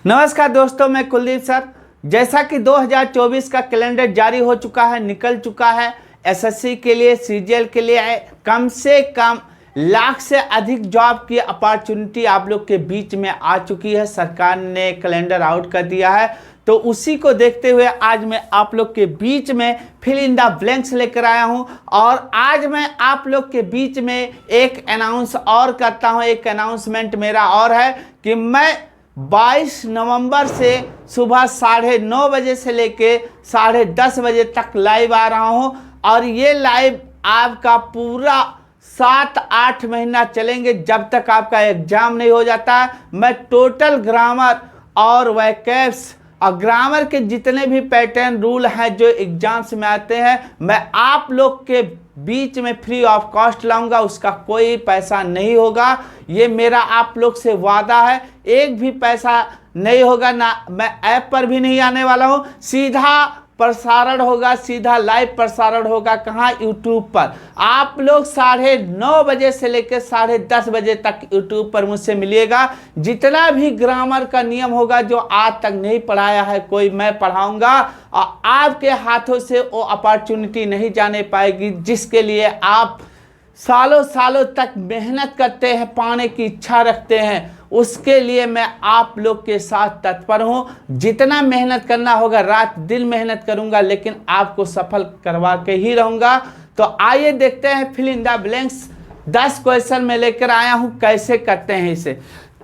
नमस्कार दोस्तों, मैं कुलदीप सर। जैसा कि 2024 का कैलेंडर जारी हो चुका है, निकल चुका है। एसएससी के लिए, सीजीएल के लिए कम से कम लाख से अधिक जॉब की अपॉर्चुनिटी आप लोग के बीच में आ चुकी है। सरकार ने कैलेंडर आउट कर दिया है, तो उसी को देखते हुए आज मैं आप लोग के बीच में फिल इन द ब्लैंक्स लेकर आया हूं। और आज मैं आप लोग के बीच में एक अनाउंस और करता हूं। एक अनाउंसमेंट मेरा और है कि मैं 22 नवंबर से सुबह 9:30 बजे से लेके 10:30 बजे तक लाइव आ रहा हूं। और ये लाइव आपका पूरा 7-8 महीना चलेंगे, जब तक आपका एग्जाम नहीं हो जाता। मैं टोटल ग्रामर और वैकेब्स और ग्रामर के जितने भी पैटर्न रूल हैं जो एग्जाम्स में आते हैं, मैं आप लोग के बीच में फ्री ऑफ कॉस्ट लाऊंगा। उसका कोई पैसा नहीं होगा, ये मेरा आप लोग से वादा है। एक भी पैसा नहीं होगा, ना मैं ऐप पर भी नहीं आने वाला हूँ। सीधा प्रसारण होगा, सीधा लाइव प्रसारण होगा। कहाँ? यूट्यूब पर। आप लोग 9:30 बजे से लेकर 10:30 बजे तक यूट्यूब पर मुझसे मिलिएगा। जितना भी ग्रामर का नियम होगा जो आज तक नहीं पढ़ाया है कोई, मैं पढ़ाऊंगा। और आपके हाथों से वो अपॉर्चुनिटी नहीं जाने पाएगी जिसके लिए आप सालों सालों तक मेहनत करते हैं, पाने की इच्छा रखते हैं। उसके लिए मैं आप लोग के साथ तत्पर हूं। जितना मेहनत करना होगा, रात दिन मेहनत करूंगा, लेकिन आपको सफल करवा के ही रहूंगा। तो आइए देखते हैं fill in the blanks. 10 question मैं लेकर आया हूं, कैसे करते हैं इसे।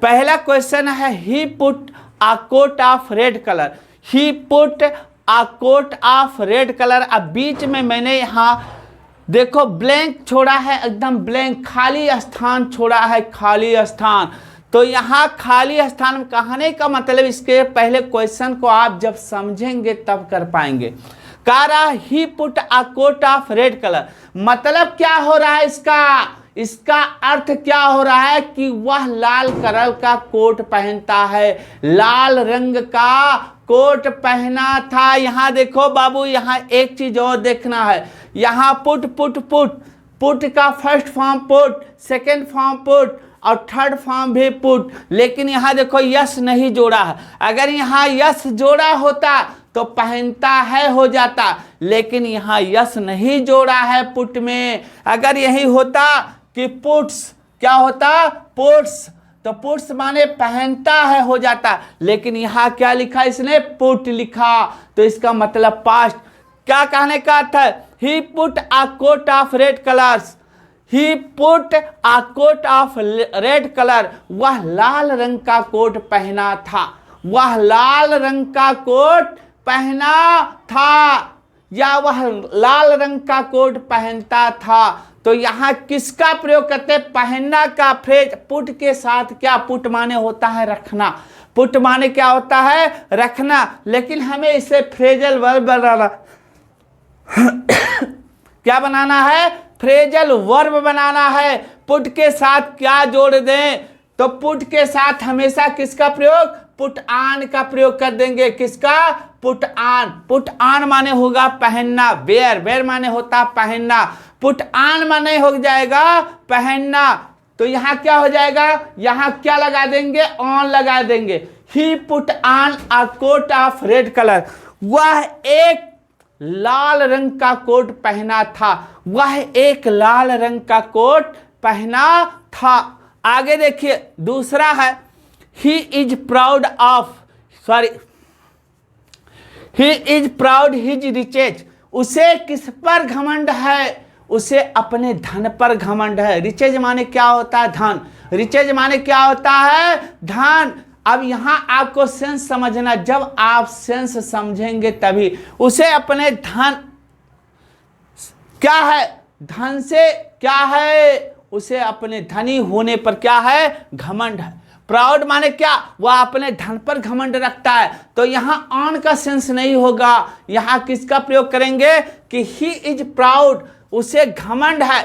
पहला क्वेश्चन है, he put a coat of red colour. He put a coat of red colour. अब बीच में मैंने यहाँ देखो ब्लैंक छोड़ा है, एकदम ब्लैंक, खाली स्थान छोड़ा है, खाली स्थान। तो यहाँ खाली स्थान में कहने का मतलब, इसके पहले क्वेश्चन को आप जब समझेंगे तब कर पाएंगे। कह रहा he put a coat of red colour, मतलब क्या हो रहा है इसका अर्थ क्या हो रहा है कि वह लाल कलर का कोट पहनता है, लाल रंग का कोट पहना था। यहाँ देखो बाबू, यहाँ एक चीज और देखना है। यहाँ पुट का first form put, second form put और थर्ड फॉर्म भी पुट। लेकिन यहाँ देखो यस नहीं जोड़ा है। अगर यहाँ यस जोड़ा होता तो पहनता है हो जाता, लेकिन यहाँ यस नहीं जोड़ा है पुट में। अगर यही होता कि पुट्स, क्या होता? पुट्स, तो पुट्स माने पहनता है हो जाता, लेकिन यहाँ क्या लिखा इसने? पुट लिखा। तो इसका मतलब पास्ट। क्या कहने का अर्थ है? He put a coat of red colours. He put a coat of red colour. वह लाल रंग का कोट पहना था। वह लाल रंग का कोट पहना था, या वह लाल रंग का कोट पहनता था। तो यहाँ किसका प्रयोग करते हैं? पहनना का फ्रेज पुट के साथ। क्या? पुट माने होता है रखना। पुट माने क्या होता है? रखना। लेकिन हमें इसे फ्रेजल वर्ब बनाना क्या बनाना है? फ्रेजल वर्ब बनाना है। पुट के साथ क्या जोड़ दें? तो पुट के साथ हमेशा किसका प्रयोग? पुट ऑन का प्रयोग कर देंगे। किसका? Put on. पुट ऑन माने होगा पहनना। वेयर, वेयर माने होता पहनना। पुट ऑन माने हो जाएगा पहनना। तो यहाँ क्या हो जाएगा? यहाँ क्या लगा देंगे? ऑन लगा देंगे। He put on a coat of red colour. वह एक लाल रंग का कोट पहना था। वह एक लाल रंग का कोट पहना था। आगे देखिए, दूसरा है, he is proud his riches. उसे किस पर घमंड है? उसे अपने धन पर घमंड है। रिचेज माने क्या होता है? धन। रिचेज माने क्या होता है? धन। अब यहाँ आपको सेंस समझना, जब आप सेंस समझेंगे तभी। उसे अपने धन, क्या है? धन से क्या है? उसे अपने धनी होने पर क्या है? घमंड है। प्राउड माने क्या? वह अपने धन पर घमंड रखता है। तो यहाँ ऑन का सेंस नहीं होगा। यहाँ किसका प्रयोग करेंगे कि ही इज प्राउड। उसे घमंड है।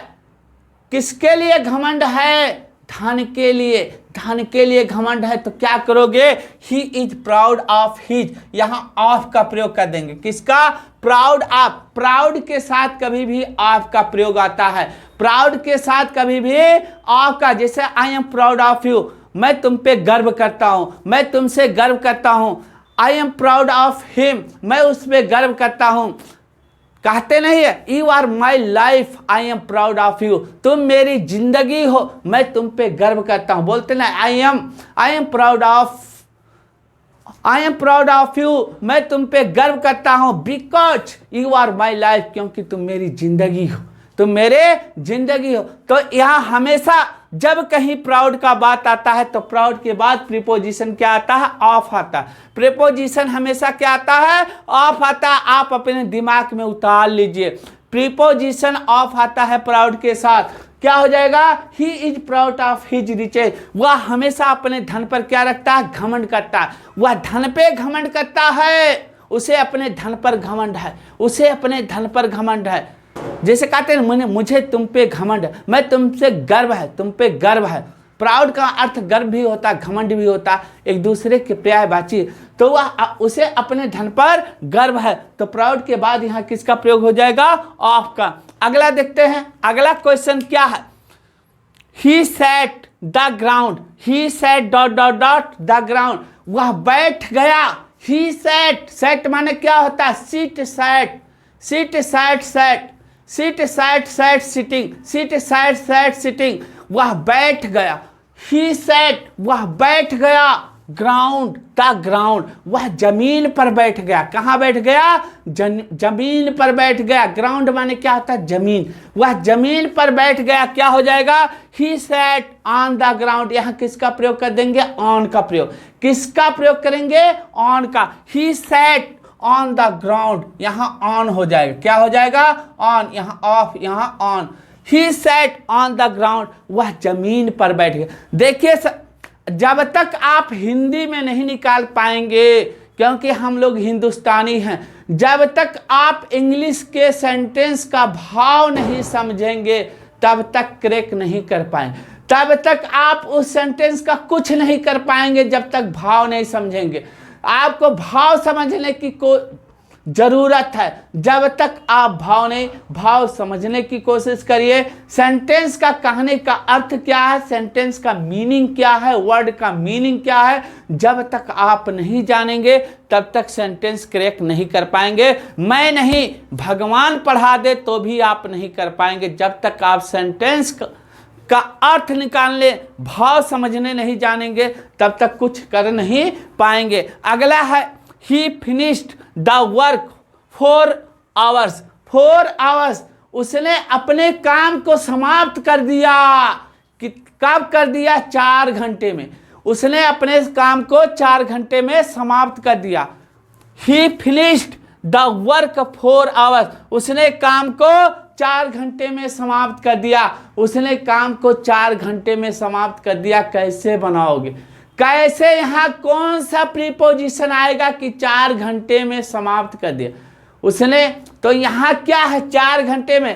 किसके लिए घमंड है? धन के लिए। धन के लिए घमंड है। तो क्या करोगे? ही इज प्राउड ऑफ हिज। यहाँ ऑफ का प्रयोग कर देंगे। किसका? Proud of. प्राउड के साथ कभी भी ऑफ का प्रयोग आता है। प्राउड के साथ कभी भी ऑफ का, जैसे आई एम प्राउड ऑफ यू, मैं तुम पे गर्व करता हूँ, मैं तुमसे गर्व करता हूँ। I am proud of him, मैं उस पर गर्व करता हूँ। कहते नहीं है you are my life I am proud of you, तुम मेरी जिंदगी हो, मैं तुम पे गर्व करता हूँ। बोलते ना I am proud of you, मैं तुम पे गर्व करता हूँ। Because you are my life, क्योंकि तुम मेरी जिंदगी हो, तुम मेरे जिंदगी हो। तो यहाँ हमेशा जब कहीं प्राउड का बात आता है तो प्राउड के बाद प्रीपोजिशन क्या आता है? ऑफ आता है। प्रीपोजिशन हमेशा क्या आता है? ऑफ आता है। आप अपने दिमाग में उतार लीजिए, प्रीपोजिशन ऑफ आता है प्राउड के साथ। क्या हो जाएगा? He is proud of his riches, वह हमेशा अपने धन पर क्या रखता है? घमंड करता है। वह धन पे घमंड करता है, उसे अपने धन पर घमंड है, उसे अपने धन पर घमंड है। जैसे कहते हैं मुझे तुम पे घमंड है, मैं तुमसे गर्व है, तुम पे गर्व है। प्राउड का अर्थ गर्व भी होता है, घमंड भी होता है, एक दूसरे के पर्यायवाची। तो वह उसे अपने धन पर गर्व है। तो प्राउड के बाद यहाँ किसका प्रयोग हो जाएगा? ऑफ का। अगला देखते हैं, अगला क्वेश्चन क्या है? He sat the ground, he sat dot dot dot the ground, वह बैठ गया। ही सैट, सैट माने क्या होता है? Sit sat, sit sat sat, sit sat sat sitting, sit sat sat sitting, वह बैठ गया। ही सैट, वह बैठ गया। ग्राउंड, द ग्राउंड, वह जमीन पर बैठ गया। कहाँ बैठ गया? जमीन पर बैठ गया। ग्राउंड माने क्या होता है? जमीन। वह जमीन पर बैठ गया। क्या हो जाएगा? He sat on the ground. यहाँ किसका प्रयोग कर देंगे? ऑन का प्रयोग। किसका प्रयोग करेंगे? ऑन का। He sat on the ground, यहाँ ऑन हो जाएगा। क्या हो जाएगा? ऑन, यहाँ ऑफ, यहाँ on. He sat on the ground, वह जमीन पर बैठ गया। देखिए जब तक आप हिंदी में नहीं निकाल पाएंगे, क्योंकि हम लोग हिंदुस्तानी हैं, जब तक आप इंग्लिश के सेंटेंस का भाव नहीं समझेंगे तब तक क्रैक नहीं कर पाएंगे। तब तक आप उस सेंटेंस का कुछ नहीं कर पाएंगे जब तक भाव नहीं समझेंगे। आपको भाव समझने की जरूरत है। जब तक आप भाव समझने की कोशिश करिए। सेंटेंस का कहने का अर्थ क्या है, सेंटेंस का मीनिंग क्या है, वर्ड का मीनिंग क्या है, जब तक आप नहीं जानेंगे तब तक सेंटेंस क्रैक नहीं कर पाएंगे। मैं नहीं, भगवान पढ़ा दे तो भी आप नहीं कर पाएंगे जब तक आप सेंटेंस का अर्थ निकालने, भाव समझने नहीं जानेंगे तब तक कुछ कर नहीं पाएंगे। अगला है ही finished the work 4 hours, 4 hours, उसने अपने काम को समाप्त कर दिया। कब कर दिया? 4 घंटे में। उसने अपने काम को 4 घंटे में समाप्त कर दिया। ही फिनिश्ड द वर्क 4 hours, उसने काम को 4 घंटे में समाप्त कर दिया। उसने काम को 4 घंटे में समाप्त कर दिया। कैसे बनाओगे? कैसे? यहाँ कौन सा प्रीपोजिशन आएगा कि 4 घंटे में समाप्त कर दिया उसने? तो यहाँ क्या है? 4 घंटे में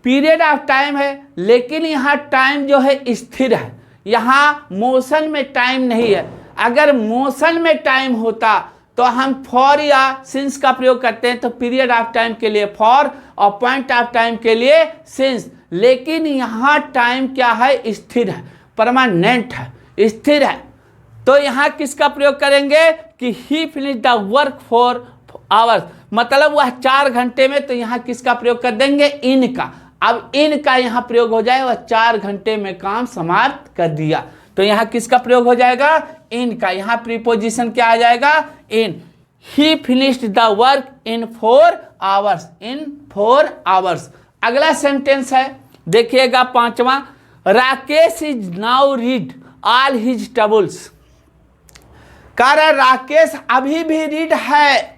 पीरियड ऑफ टाइम है, लेकिन यहाँ टाइम जो है स्थिर है। यहाँ मोशन में टाइम नहीं है। अगर मोशन में टाइम होता तो हम फॉर या सिंस का प्रयोग करते हैं, तो पीरियड ऑफ टाइम के लिए फॉर और पॉइंट ऑफ टाइम के लिए सिंस। लेकिन यहाँ टाइम क्या है? स्थिर है, परमानेंट है, स्थिर है। तो यहाँ किसका प्रयोग करेंगे कि ही फिनिश द वर्क 4 hours, मतलब वह 4 घंटे में। तो यहाँ किसका प्रयोग कर देंगे? इन का। अब इन का यहाँ प्रयोग हो जाए, वह 4 घंटे में काम समाप्त कर दिया। तो यहाँ किसका प्रयोग हो जाएगा? इन का। यहाँ प्रीपोजिशन क्या आ जाएगा? In. He finished the work in 4 hours, in 4 hours। अगला सेंटेंस है, देखिएगा 5वां। Rakesh is now read all his troubles, कारण राकेश अभी भी रीड है।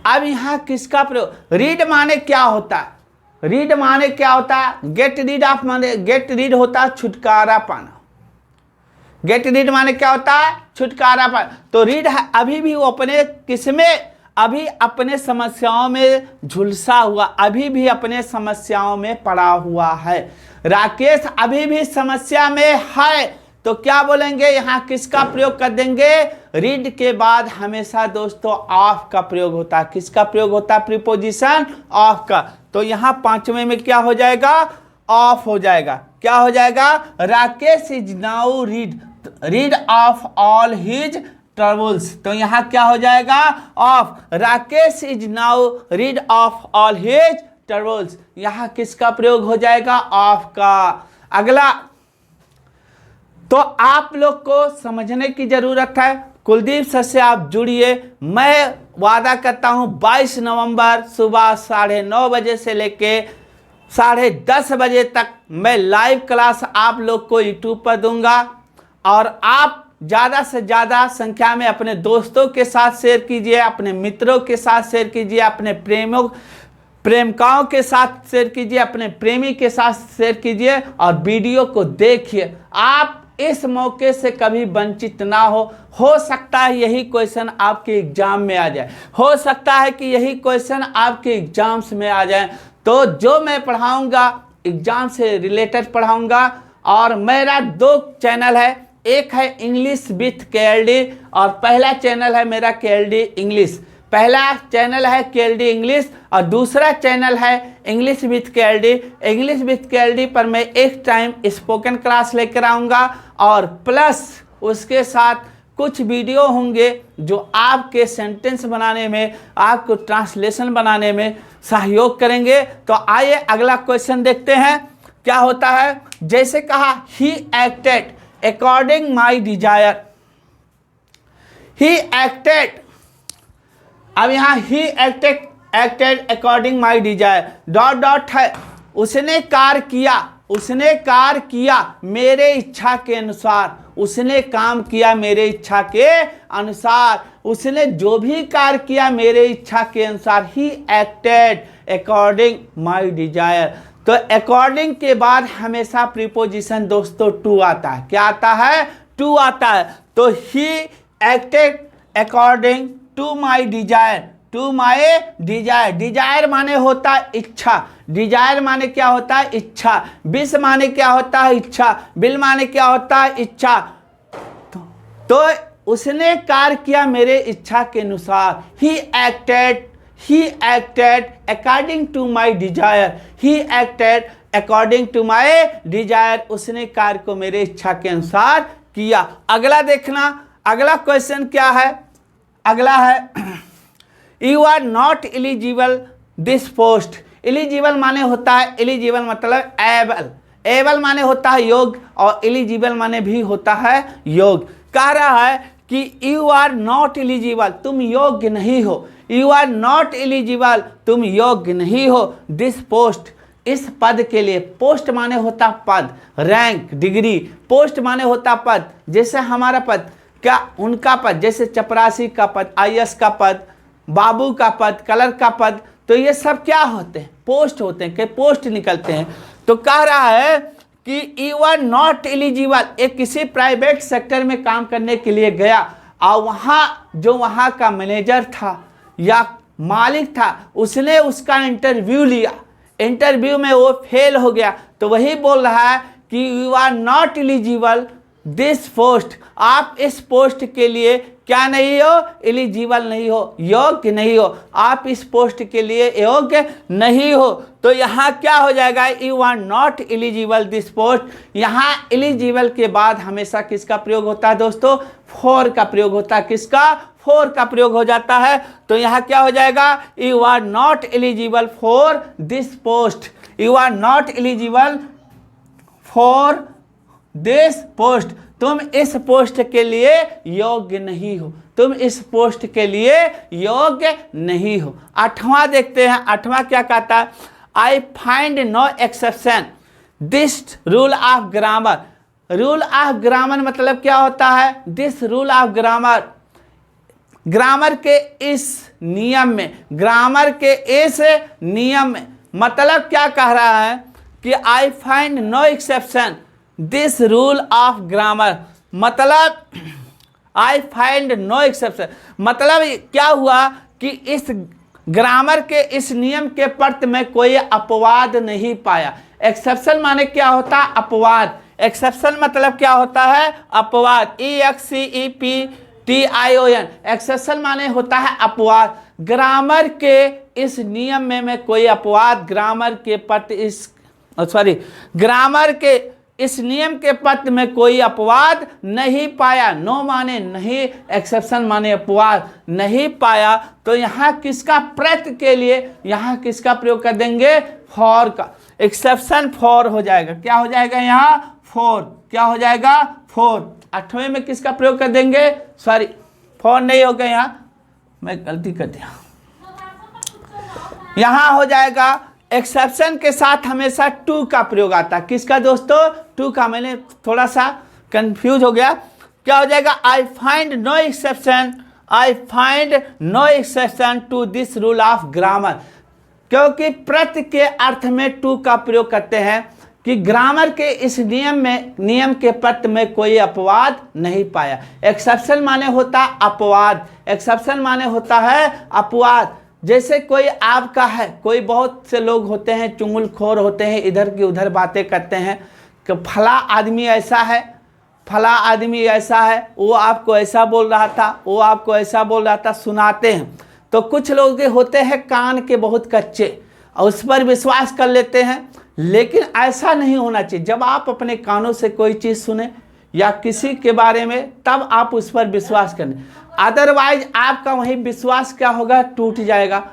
अब यहां किसका प्रयोग? रीड माने क्या होता है? रीड माने क्या होता है? गेट रीड ऑफ माने, गेट रीड होता है छुटकारा पाना। गेट रीड माने क्या होता है? छुटकारा पाना। तो रीड है अभी भी वो अपने किसमें? अभी अपने समस्याओं में झुलसा हुआ, अभी भी अपने समस्याओं में पड़ा हुआ है। राकेश अभी भी समस्या में है, तो क्या बोलेंगे, यहाँ किसका प्रयोग कर देंगे, रीड के बाद हमेशा दोस्तों ऑफ का प्रयोग होता है। किसका प्रयोग होता है, प्रीपोजिशन ऑफ का। तो यहाँ पांचवें में क्या हो जाएगा, ऑफ हो जाएगा। क्या हो जाएगा, Rakesh is now read of all his troubles. तो यहाँ क्या हो जाएगा, of. Rakesh is now read of all his troubles, यहाँ किसका प्रयोग हो जाएगा, ऑफ का। अगला, तो आप लोग को समझने की जरूरत है। कुलदीप सर से आप जुड़िए। मैं वादा करता हूं 22 नवंबर सुबह 9:30 बजे से लेके 10:30 बजे तक मैं लाइव क्लास आप लोग को यूट्यूब पर दूंगा, और आप ज़्यादा से ज़्यादा संख्या में अपने दोस्तों के साथ शेयर कीजिए, अपने मित्रों के साथ शेयर कीजिए, अपने प्रेमिकाओं के साथ शेयर कीजिए, अपने प्रेमी के साथ शेयर कीजिए, और वीडियो को देखिए। आप इस मौके से कभी वंचित ना हो सकता है यही क्वेश्चन आपके एग्जाम में आ जाए, हो सकता है कि यही क्वेश्चन आपके एग्जाम्स में आ जाए। तो जो मैं पढ़ाऊंगा एग्जाम से रिलेटेड पढ़ाऊंगा। और मेरा 2 चैनल है, एक है इंग्लिश विथ KLD, और पहला चैनल है मेरा KLD इंग्लिश। पहला चैनल है KLD इंग्लिश, और दूसरा चैनल है English with KLD। English with KLD पर मैं एक टाइम स्पोकन क्लास लेकर आऊँगा, और प्लस उसके साथ कुछ वीडियो होंगे जो आपके सेंटेंस बनाने में, आपको ट्रांसलेशन बनाने में सहयोग करेंगे। तो आइए अगला क्वेश्चन देखते हैं क्या होता है। जैसे कहा, ही acted according my desire, he acted. अब यहाँ ही acted according my desire dot है, उसने कार्य किया मेरे इच्छा के अनुसार, उसने काम किया मेरे इच्छा के अनुसार, उसने जो भी कार्य किया मेरे इच्छा के अनुसार। He acted according my desire. तो अकॉर्डिंग के बाद हमेशा प्रीपोजिशन दोस्तों टू आता है। क्या आता है, टू आता है। तो he acted according to my desire, to my desire. Desire माने होता है इच्छा, डिजायर माने क्या होता है, इच्छा। विश माने क्या होता है, इच्छा। बिल माने क्या होता है, इच्छा। तो उसने कार्य किया मेरे इच्छा के अनुसार। He acted according to my desire, he acted according to my desire, उसने कार्य को मेरे इच्छा के अनुसार किया। अगला देखना, अगला क्वेश्चन क्या है, अगला है you are not eligible this post. Eligible माने होता है, एलिजिबल मतलब एबल, एबल माने होता है योग्य, और एलिजिबल माने भी होता है योग्य। कह रहा है कि यू आर नॉट एलिजिबल, तुम योग्य नहीं हो। यू आर नॉट एलिजिबल, तुम योग्य नहीं हो। दिस पोस्ट, इस पद के लिए। पोस्ट माने होता पद, रैंक, डिग्री। पोस्ट माने होता पद, जैसे हमारा पद, क्या उनका पद, जैसे चपरासी का पद, IAS का पद, बाबू का पद, कलर का पद। तो ये सब क्या होते हैं, पोस्ट होते हैं, कि पोस्ट निकलते हैं। तो कह रहा है कि यू आर नॉट एलिजिबल। एक किसी प्राइवेट सेक्टर में काम करने के लिए गया, और वहाँ जो वहाँ का मैनेजर था या मालिक था, उसने उसका इंटरव्यू लिया। इंटरव्यू में वो फेल हो गया, तो वही बोल रहा है कि you are not eligible this post, आप इस पोस्ट के लिए क्या नहीं हो, एलिजिबल नहीं हो, योग्य नहीं हो। आप इस पोस्ट के लिए योग्य नहीं हो। तो यहाँ क्या हो जाएगा, you are not eligible this post. यहाँ एलिजिबल के बाद हमेशा किसका प्रयोग होता है दोस्तों, फॉर का प्रयोग होता है। किसका, फॉर का प्रयोग हो जाता है। तो यहाँ क्या हो जाएगा, you are not eligible for this post, you are not eligible for this post, तुम इस पोस्ट के लिए योग्य नहीं हो, तुम इस पोस्ट के लिए योग्य नहीं हो। 8वां देखते हैं, 8वां क्या कहता है, I find no exception this rule of grammar. Rule of grammar मतलब क्या होता है, this rule of grammar, grammar के इस नियम में, ग्रामर के इस नियम में। मतलब क्या कह रहा है कि I find no exception this rule of grammar, मतलब आई फाइंड नो एक्सेप्शन, मतलब क्या हुआ कि इस ग्रामर के इस नियम के प्रति में कोई अपवाद नहीं पाया। एक्सेप्शन माने क्या होता है, अपवाद। एक्सेप्शन मतलब क्या होता है? अपवाद। EXCEPTION, एक्सेप्शन माने होता है अपवाद। ग्रामर के इस नियम में कोई अपवाद, ग्रामर के इस नियम के पत्र में कोई अपवाद नहीं पाया। नो माने नहीं, एक्सेप्शन माने अपवाद, नहीं पाया। तो यहाँ किसका? प्रति के लिए यहाँ किसका प्रयोग कर देंगे? फॉर का। एक्सेप्शन फॉर हो जाएगा। क्या हो जाएगा यहाँ? फॉर। क्या हो जाएगा? फॉर। 8वें में किसका प्रयोग कर देंगे? सॉरी, फॉर नहीं हो गया, यहाँ मैं गलती कर दिया। यहाँ हो जाएगा एक्सेप्शन के साथ हमेशा टू का प्रयोग आता है। किसका दोस्तों? टू का। मैंने थोड़ा सा कंफ्यूज हो गया। क्या हो जाएगा? I find no exception to this rule of grammar. क्योंकि प्रति के अर्थ में टू का प्रयोग करते हैं कि ग्रामर के इस नियम के पत्र में कोई अपवाद नहीं पाया। एक्सेप्शन माने होता है अपवाद, एक्सेप्शन माने होता है अपवाद। जैसे कोई आपका है, कोई बहुत से लोग होते हैं चुगलखोर होते हैं, इधर की उधर बातें करते हैं कि फला आदमी ऐसा है, फला आदमी ऐसा है, वो आपको ऐसा बोल रहा था, वो आपको ऐसा बोल रहा था, सुनाते हैं। तो कुछ लोग होते हैं कान के बहुत कच्चे और उस पर विश्वास कर लेते हैं। लेकिन ऐसा नहीं होना चाहिए। जब आप अपने कानों से कोई चीज़ सुने या किसी के बारे में, तब आप उस पर विश्वास करें। अदरवाइज आपका वही विश्वास क्या होगा? टूट जाएगा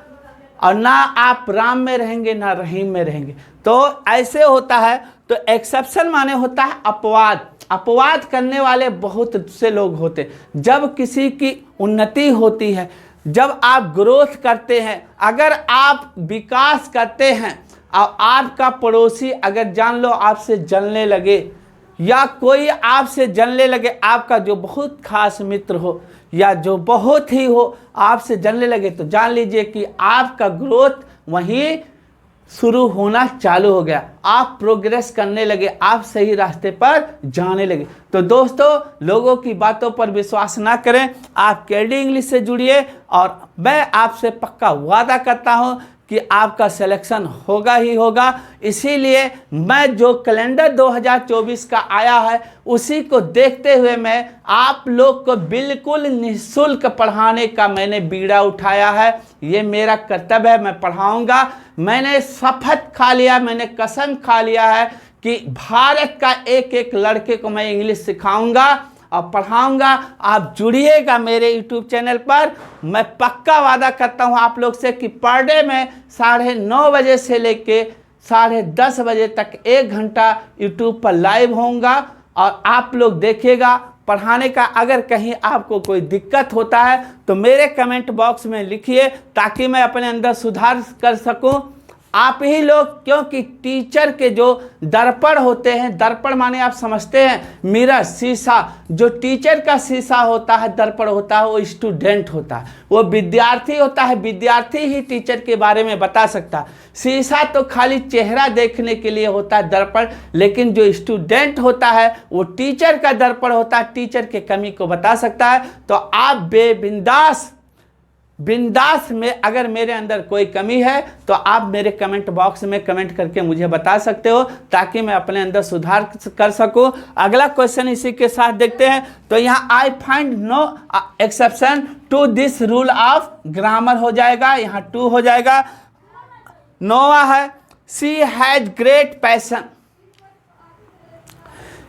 और ना आप राम में रहेंगे ना रहीम में रहेंगे। तो ऐसे होता है। तो एक्सेप्शन माने होता है अपवाद। अपवाद करने वाले बहुत से लोग होते। जब किसी की उन्नति होती है, जब आप ग्रोथ करते हैं, अगर आप विकास करते हैं और आपका पड़ोसी अगर जान लो आपसे जलने लगे या कोई आपसे जलने लगे, आपका जो बहुत खास मित्र हो या जो बहुत ही हो आपसे जलने लगे, तो जान लीजिए कि आपका ग्रोथ वहीं शुरू होना चालू हो गया। आप प्रोग्रेस करने लगे, आप सही रास्ते पर जाने लगे। तो दोस्तों, लोगों की बातों पर विश्वास ना करें। आप केडी इंग्लिश से जुड़िए और मैं आपसे पक्का वादा करता हूं कि आपका सिलेक्शन होगा ही होगा। इसीलिए मैं जो कैलेंडर 2024 का आया है उसी को देखते हुए मैं आप लोग को बिल्कुल निःशुल्क पढ़ाने का मैंने बीड़ा उठाया है। ये मेरा कर्तव्य है, मैं पढ़ाऊंगा। मैंने शपथ खा लिया, मैंने कसम खा लिया है कि भारत का एक एक लड़के को मैं इंग्लिश सिखाऊंगा और पढ़ाऊंगा। आप जुड़िएगा मेरे YouTube चैनल पर। मैं पक्का वादा करता हूं आप लोग से कि पर डे में 9:30 बजे से लेके 10:30 बजे तक 1 घंटा YouTube पर लाइव होऊंगा और आप लोग देखिएगा। पढ़ाने का अगर कहीं आपको कोई दिक्कत होता है तो मेरे कमेंट बॉक्स में लिखिए ताकि मैं अपने अंदर सुधार कर सकूं। आप ही लोग, क्योंकि टीचर के जो दर्पण होते हैं, दर्पण माने आप समझते हैं मिरर, शीशा। जो टीचर का शीशा होता है, दर्पण होता है, वो स्टूडेंट होता है, वो विद्यार्थी होता है। विद्यार्थी ही टीचर के बारे में बता सकता है। शीशा तो खाली चेहरा देखने के लिए होता है, दर्पण। लेकिन जो स्टूडेंट होता है वो टीचर का दर्पण होता है, टीचर के कमी को बता सकता है। तो आप बिंदास में अगर मेरे अंदर कोई कमी है तो आप मेरे कमेंट बॉक्स में कमेंट करके मुझे बता सकते हो ताकि मैं अपने अंदर सुधार कर सकूं। अगला क्वेश्चन इसी के साथ देखते हैं। तो यहाँ I find no exception to this rule of grammar हो जाएगा, यहाँ टू हो जाएगा। नोवा है she has great passion.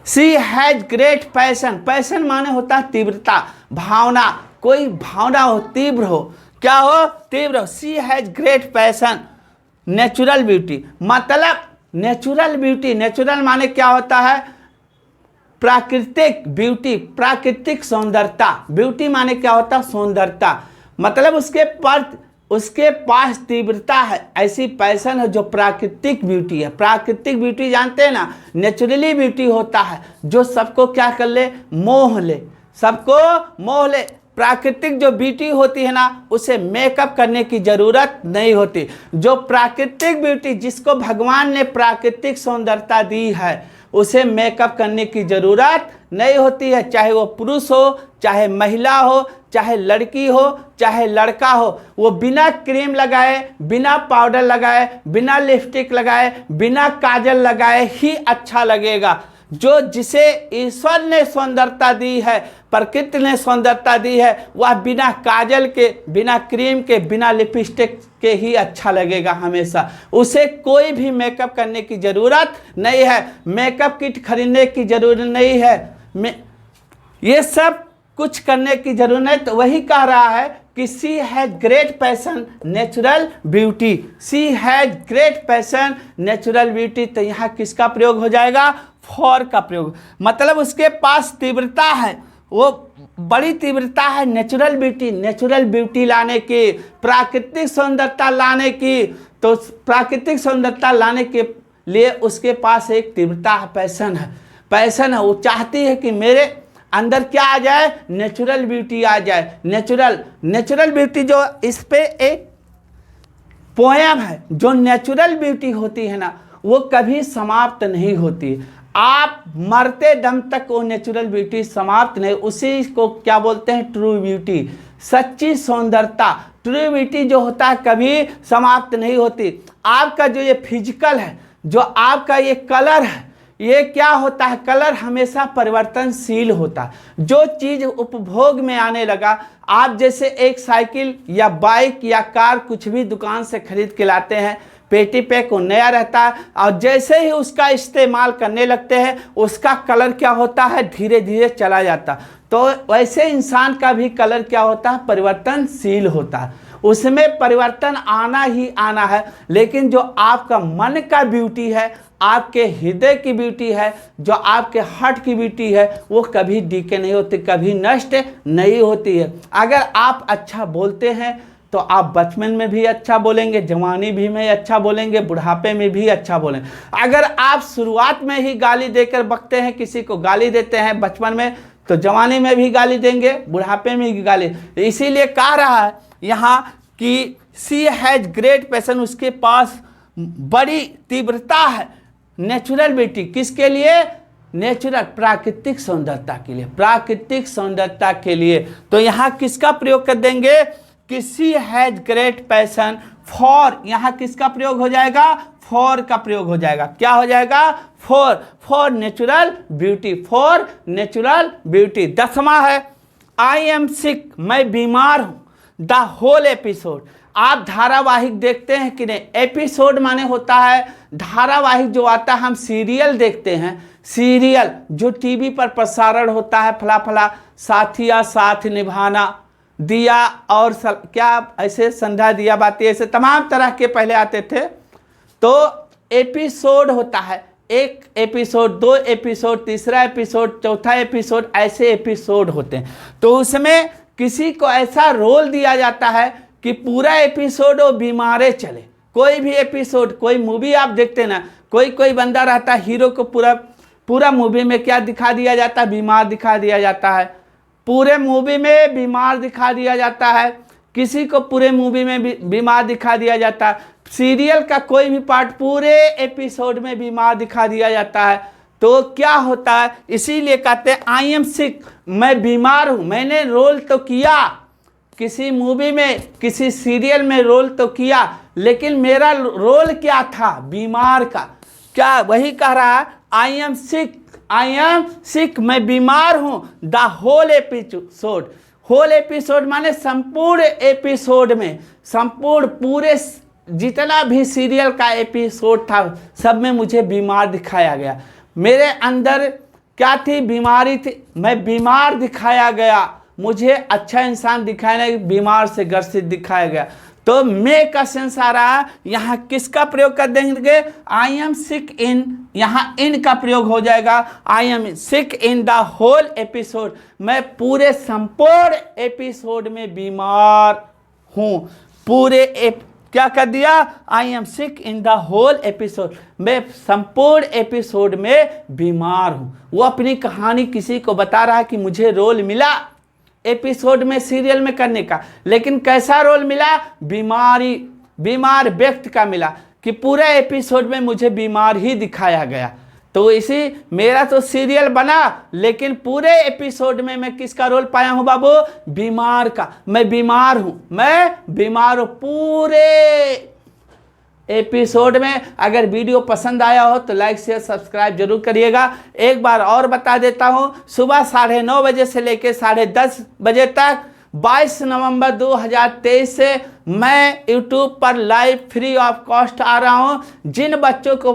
She has great passion. Passion माने होता है तीव्रता, भावना। कोई भावना हो, तीव्र हो। क्या हो? तीव्र हो। She has great passion. Natural beauty मतलब नेचुरल ब्यूटी। नेचुरल माने क्या होता है? प्राकृतिक ब्यूटी, प्राकृतिक सौंदर्यता। ब्यूटी माने क्या होता है? सौंदर्यता। मतलब उसके पास तीव्रता है, ऐसी पैशन है जो प्राकृतिक ब्यूटी है। प्राकृतिक ब्यूटी जानते हैं ना, नेचुरली ब्यूटी होता है जो सबको क्या कर ले? मोह ले, सबको मोह ले। प्राकृतिक जो ब्यूटी होती है ना, उसे मेकअप करने की ज़रूरत नहीं होती। जो प्राकृतिक ब्यूटी, जिसको भगवान ने प्राकृतिक सौंदर्यता दी है, उसे मेकअप करने की ज़रूरत नहीं होती है। चाहे वो पुरुष हो, चाहे महिला हो, चाहे लड़की हो, चाहे लड़का हो, वो बिना क्रीम लगाए, बिना पाउडर लगाए, बिना लिपस्टिक लगाए, बिना काजल लगाए ही अच्छा लगेगा। जो जिसे ईश्वर ने सुंदरता दी है, प्रकृति ने सुंदरता दी है, वह बिना काजल के, बिना क्रीम के, बिना लिपस्टिक के ही अच्छा लगेगा हमेशा। उसे कोई भी मेकअप करने की ज़रूरत नहीं है, मेकअप किट खरीदने की ज़रूरत नहीं है, ये सब कुछ करने की जरूरत नहीं। तो वही कह रहा है कि she has great passion natural beauty, she has great passion natural beauty. तो यहाँ किसका प्रयोग हो जाएगा? फॉर का प्रयोग। मतलब उसके पास तीव्रता है, वो बड़ी तीव्रता है नेचुरल ब्यूटी, नेचुरल ब्यूटी लाने की, प्राकृतिक सुंदरता लाने की। तो प्राकृतिक सुंदरता लाने के लिए उसके पास एक तीव्रता है, पैशन है, पैशन है। वो चाहती है कि मेरे अंदर क्या आ जाए? नेचुरल ब्यूटी आ जाए। नेचुरल ब्यूटी, जो इस पे एक पोएम है, जो नेचुरल ब्यूटी होती है ना, वो कभी समाप्त नहीं होती। आप मरते दम तक वो नेचुरल ब्यूटी समाप्त नहीं, उसी को क्या बोलते हैं? ट्रू ब्यूटी, सच्ची सौंदर्यता। ट्रू ब्यूटी जो होता है कभी समाप्त नहीं होती। आपका जो ये फिजिकल है, जो आपका ये कलर है, ये क्या होता है? कलर हमेशा परिवर्तनशील होता है। जो चीज़ उपभोग में आने लगा, आप जैसे एक साइकिल या बाइक या कार कुछ भी दुकान से खरीद के लाते हैं, पेटी पैक वो नया रहता है, और जैसे ही उसका इस्तेमाल करने लगते हैं उसका कलर क्या होता है? धीरे धीरे चला जाता। तो वैसे इंसान का भी कलर क्या होता है? परिवर्तनशील होता है, उसमें परिवर्तन आना ही आना है। लेकिन जो आपका मन का ब्यूटी है, आपके हृदय की ब्यूटी है, जो आपके हार्ट की ब्यूटी है, वो कभी डीके नहीं होती, कभी नष्ट नहीं होती है। अगर आप अच्छा बोलते हैं तो आप बचपन में भी अच्छा बोलेंगे, जवानी भी में अच्छा बोलेंगे, बुढ़ापे में भी अच्छा बोलेंगे। अगर आप शुरुआत में ही गाली देकर बकते हैं, किसी को गाली देते हैं बचपन में, तो जवानी में भी गाली देंगे, बुढ़ापे में भी गाली। इसीलिए कह रहा है यहाँ कि सी हैज ग्रेट पैशन, उसके पास बड़ी तीव्रता है नेचुरल ब्यूटी। किसके लिए? नेचुरल, प्राकृतिक सौंदर्यता के लिए, प्राकृतिक सौंदर्यता के लिए। तो यहाँ किसका प्रयोग कर देंगे? कि she has great passion for. यहाँ किसका प्रयोग हो जाएगा? फॉर का प्रयोग हो जाएगा। क्या हो जाएगा? For natural beauty, for natural beauty. 10वां है आई एम सिक, मैं बीमार हूँ। The whole episode. आप धारावाहिक देखते हैं कि नहीं? एपिसोड माने होता है धारावाहिक जो आता है, हम सीरियल देखते हैं, सीरियल जो टीवी पर प्रसारण होता है, फला फला साथिया साथ निभाना, दिया और क्या ऐसे संध्या दिया बाती, ऐसे तमाम तरह के पहले आते थे। तो एपिसोड होता है, एक एपिसोड, 2 एपिसोड, तीसरा एपिसोड, चौथा एपिसोड, ऐसे एपिसोड होते हैं। तो उसमें किसी को ऐसा रोल दिया जाता है कि पूरा एपिसोड वो बीमारे चले। कोई भी एपिसोड, कोई मूवी आप देखते ना, कोई बंदा रहता है, हीरो को पूरा मूवी में क्या दिखा दिया जाता है? बीमार दिखा दिया जाता है। पूरे मूवी में बीमार दिखा दिया जाता है, किसी को पूरे मूवी में बीमार दिखा दिया जाता है। सीरियल का कोई भी पार्ट पूरे एपिसोड में बीमार दिखा दिया जाता है। तो क्या होता है? इसीलिए कहते हैं आई एम सिक, मैं बीमार हूँ। मैंने रोल तो किया किसी मूवी में, किसी सीरियल में रोल तो किया, लेकिन मेरा रोल क्या था? बीमार का। क्या वही कह रहा है? I am sick, I am sick, मैं बीमार हूँ। The whole episode, whole episode माने संपूर्ण एपिसोड में, संपूर्ण पूरे जितना भी सीरियल का एपिसोड था सब में मुझे बीमार दिखाया गया। मेरे अंदर क्या थी? बीमारी थी, मैं बीमार दिखाया गया। मुझे अच्छा इंसान दिखाया नहीं, बीमार से ग्रसित दिखाया गया। तो मैं का सेंस आ रहा है, यहाँ किसका प्रयोग कर देंगे? आई एम सिक इन, यहाँ इन का प्रयोग हो जाएगा। I am sick in the whole episode, मैं पूरे संपूर्ण एपिसोड में बीमार हूँ। क्या कर दिया? I am sick in the whole episode, मैं संपूर्ण एपिसोड में बीमार हूँ। वो अपनी कहानी किसी को बता रहा है कि मुझे रोल मिला एपिसोड में, सीरियल में करने का, लेकिन कैसा रोल मिला? बीमार व्यक्ति का मिला, कि पूरे एपिसोड में मुझे बीमार ही दिखाया गया। तो इसी मेरा तो सीरियल बना, लेकिन पूरे एपिसोड में मैं किसका रोल पाया हूं बाबू? बीमार का। मैं बीमार हूं, मैं बीमार हूं, एपिसोड में। अगर वीडियो पसंद आया हो तो लाइक शेयर सब्सक्राइब जरूर करिएगा। एक बार और बता देता हूं, सुबह 9:30 बजे से लेकर 10:30 बजे तक 22 नवंबर 2023 से मैं यूट्यूब पर लाइव फ्री ऑफ कॉस्ट आ रहा हूं। जिन बच्चों को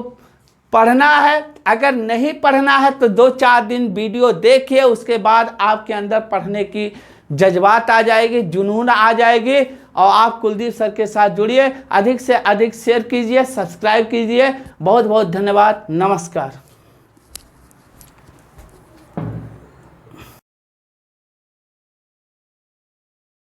पढ़ना है, अगर नहीं पढ़ना है तो 2-4 दिन वीडियो देखिए, उसके बाद आपके अंदर पढ़ने की जज्बात आ जाएगी, जुनून आ जाएगी और आप कुलदीप सर के साथ जुड़िए। अधिक से अधिक शेयर कीजिए, सब्सक्राइब कीजिए। बहुत बहुत धन्यवाद। नमस्कार।